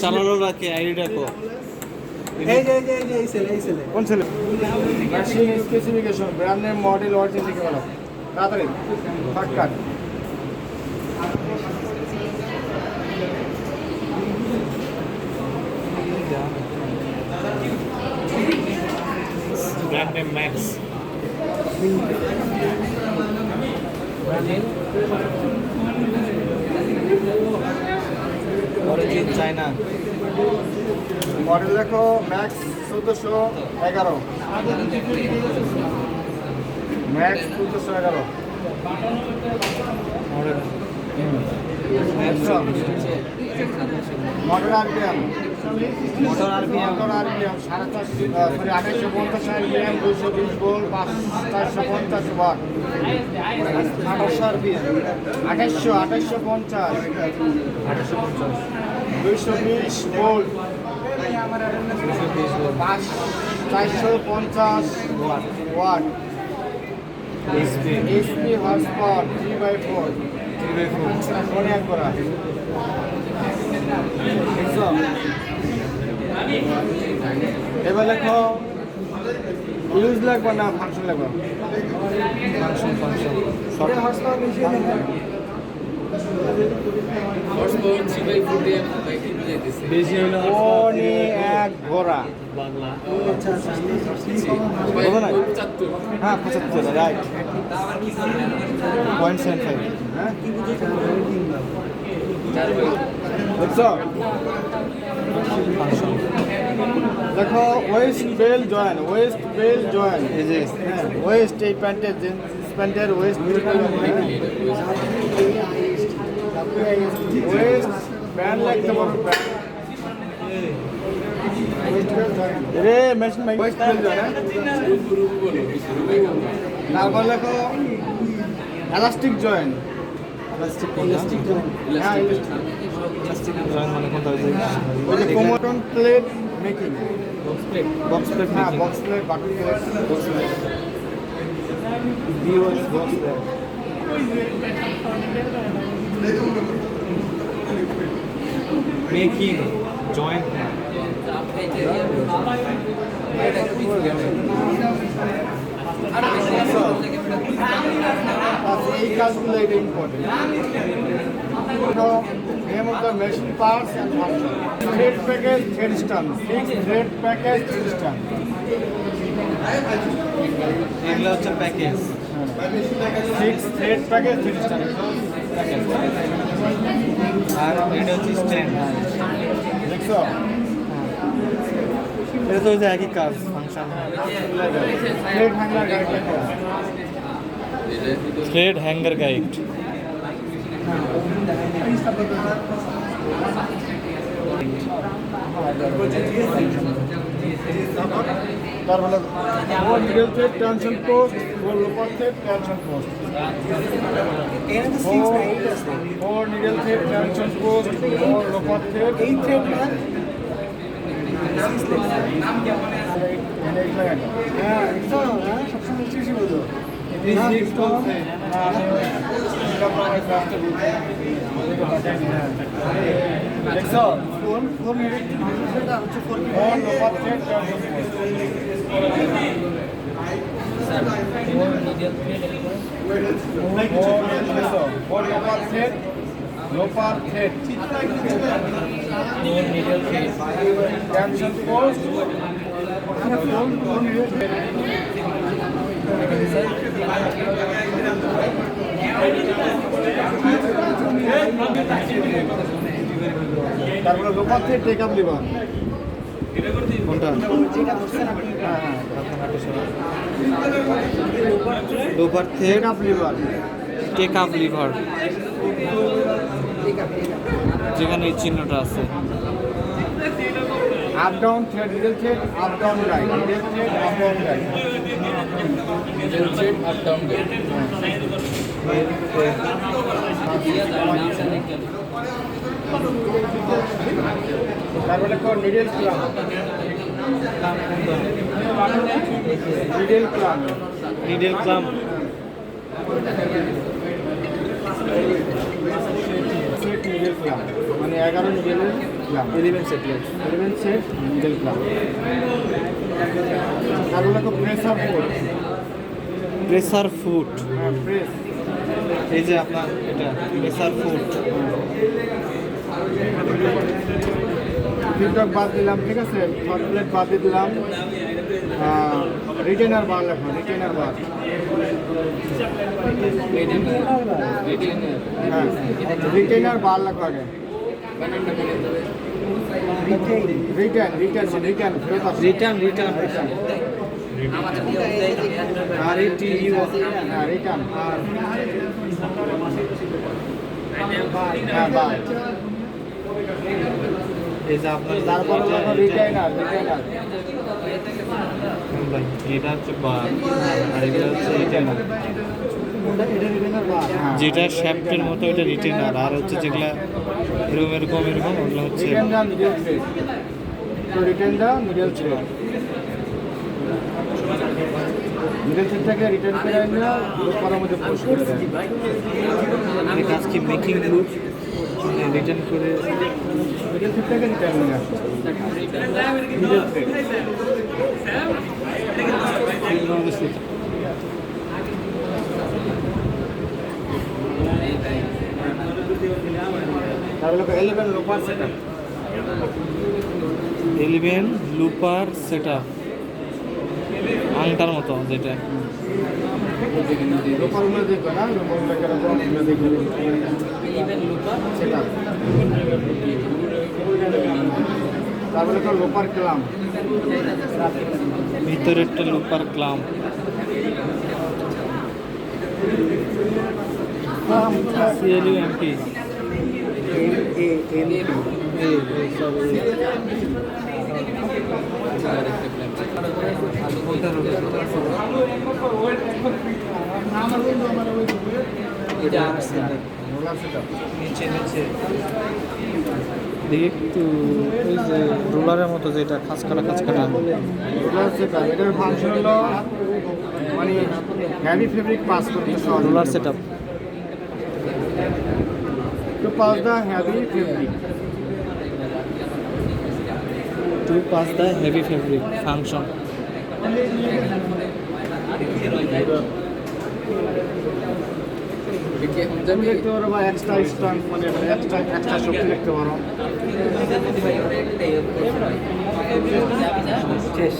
চালানো রাখে আইডি রাখো। এই ছেলে কোন ছেলে? Machine specification, brand name, model, origin লিখে বলো তাড়াতাড়ি, ফাটকাট। Brand name Max. Origin China. Model দেখো Max 1411, Max 1411 model. Motor RPM, motor RPM 2850 RPM, 220 volt, 450 watt. 1800 RPM, 2850, 220 volt, 450 watt. SP horse power 3/4 অনেক করা। এবার লেখো ইউজ লাগবে না ফাংশন লাগবে? বেশি হলো এক ঘোড়া বাংলা। হ্যাঁ 75, রাইট। 0.75, হ্যাঁ দেখছো? দেখো waist belt join, waist belt join, এই যে ওয়েস্ট, এই প্যান্টের প্যান্টের ওয়েস্ট ওয়েস্ট ব্যান্ড লাগতে পারো। Ray machine West belt join. তারপর দেখো এলাস্টিক জয়েন, ইলাস্টিক জয়েন। হ্যাঁ ইলাস্টিক জয়েন মানে কোনটা? ওই যে কোমোটন প্লেট মেকিং, বক্স প্লেট। হ্যাঁ box pleat, button pleat, box pleat, viewers box pleat. Making joint. এই কাজগুলো এটা important. Name of the machine parts and function. Thread package, thread stamp. Fixed thread package, thread stamp. এগুলো হচ্ছে package. Fixed thread package, thread stamp. আর এটা হচ্ছে stand. দেখছো? এটা তো হচ্ছে একই কাজ, ফাংশন। Thread hanger guide লেখো। Thread hanger guide. তারপরে four middle thread tension post, four lower thread tension post. Four middle thread tension post, four lower thread. এই থ্রেড না হ্যাঁ একদম সবসময় চেষ্টা করো। দেখছো? ফোন এটা হচ্ছে phone Four lower thread tension post. Four lower thread, lower thread. Tension post. তারপরে লোপার থেকে টেক আপ লিভার কোনটা? হ্যাঁ looper take thread up lever, take up lever, যেখানে এই চিহ্নটা আছে। Up down thread, middle thread, up down guide, middle thread, up down guide, middle thread, up down guide. তারপরে কোন middle clamp, middle clamp, needle clamp. Middle clamp মানে মানে 11 মিডলের ক্লাম, 11 সেটলেট 11 set middle ক্লাম। তারপরে তো প্রেসার ফুড, প্রেসার ফুড। হ্যাঁ press, এই যে আপনার এটা প্রেসার ফুড। ফিডব্যাক বাদ দিলাম, ঠিক আছে, হট প্লেট বাদ দিয়ে দিলাম। রিটেনার বার লেখো, রিটেনার বার। হ্যাঁ রিটেনার বার লেখো আগে। রিটার্ন রিটার্ন রিটার্ন ফেরত আসে। রিটার্ন রিটার্ন আর এটি হ্যাঁ রিটার্ন, হ্যাঁ বার। এই যে আপনার তারপরে লেখো রিটাইনার, রিটাইনার। এটা হচ্ছে বার আর এটা হচ্ছে রিটেনার। এটা রিটেনার বার। হ্যাঁ যেটা শ্যাফটের মতো এটা রিটেনার, আর হচ্ছে যেগুলা এরকম এরকম এরকম ওগুলো হচ্ছে রিটেন দা মিডল থ্রেড, তো retain the middle thread. Middle থ্রেডটাকে রিটার্ন করে নিয়ে করার মধ্যে পোস্ট করে দেয়। মানে কাজ কি মেকিং লুপ রিটার্ন করে মিডল থ্রেডটাকে রিটার্ন নিয়ে আসে, মিডল থ্রেড। তারপরে 11 লোপার সেটআপ, 11 লুপার সেটআপ আংটার মতো যেটা। লোপারগুলো দেখবে না, লোপারগুলো কেরকম ওগুলো দেখবে। 11 লুপার সেটআপ, তারপরে তো লোপার ক্লাম, ভিতরেরটা লুপার ক্লাম। CLUMP roller setup. নিচে নিচে দেখি একটু ওই যে রোলারের মতো যেটা খাঁচ কাটা রোলার সেটআপ, এটার ফাংশন হলো মানে হেভি ফেব্রিক পাস করতে সহজ। Roller setup to pass the heavy fabric, to pass the heavy fabric function. তুমি দেখতে পারো বা এক্সট্রা স্ট্রং, মানে এক্সট্রা শক্তি দেখতে পারো। শেষ